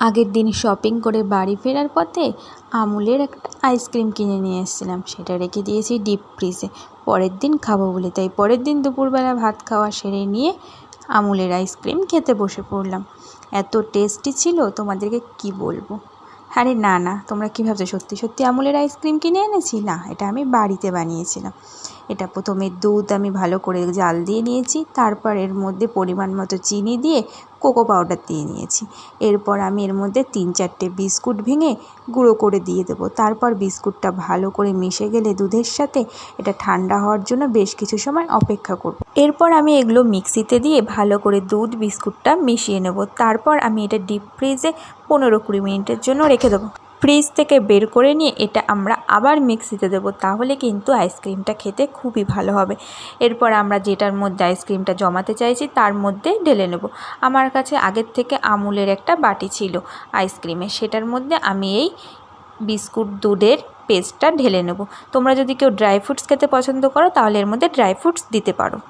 আগের দিন শপিং করে বাড়ি ফেরার পথে আমুলের একটা আইসক্রিম কিনে নিয়ে এসেছিলাম। সেটা রেখে দিয়েছি ডিপ ফ্রিজে, পরের দিন খাবো বলে। তাই পরের দিন দুপুরবেলা ভাত খাওয়া সেরে নিয়ে আমুলের আইসক্রিম খেতে বসে পড়লাম। এত টেস্টি ছিল, তোমাদেরকে কি বলবো। আরে না, তোমরা কী ভাবছো সত্যি সত্যি আমুলের আইসক্রিম কিনে এনেছি? না, এটা আমি বাড়িতে বানিয়েছিলাম। এটা প্রথমে দুধ আমি ভালো করে জাল দিয়ে নিয়েছি, তারপর এর মধ্যে পরিমাণ মতো চিনি দিয়ে কোকো পাউডার দিয়ে নিয়েছি। এরপর আমি এর মধ্যে 3-4টে বিস্কুট ভেঙে গুঁড়ো করে দিয়ে দেবো। তারপর বিস্কুটটা ভালো করে মিশে গেলে দুধের সাথে এটা ঠান্ডা হওয়ার জন্য বেশ কিছু সময় অপেক্ষা করব। এরপর আমি এগুলো মিক্সিতে দিয়ে ভালো করে দুধ বিস্কুটটা মিশিয়ে নেব। তারপর আমি এটা ডিপ ফ্রিজে 15-20 মিনিটের জন্য রেখে দেবো। ফ্রিজ থেকে বের করে নিয়ে এটা আমরা আবার মিক্সিতে দেবো, তাহলে কিন্তু আইসক্রিমটা খেতে খুবই ভালো হবে। এরপর আমরা যেটার মধ্যে আইসক্রিমটা জমাতে চাইছি তার মধ্যে ঢেলে নেব। আমার কাছে আগের থেকে আমুলের একটা বাটি ছিল আইসক্রিমের, সেটার মধ্যে আমি এই বিস্কুট দুধের পেস্টটা ঢেলে নেব। তোমরা যদি কেউ ড্রাই ফ্রুটস খেতে পছন্দ করো তাহলে এর মধ্যে ড্রাই ফ্রুটস দিতে পারো।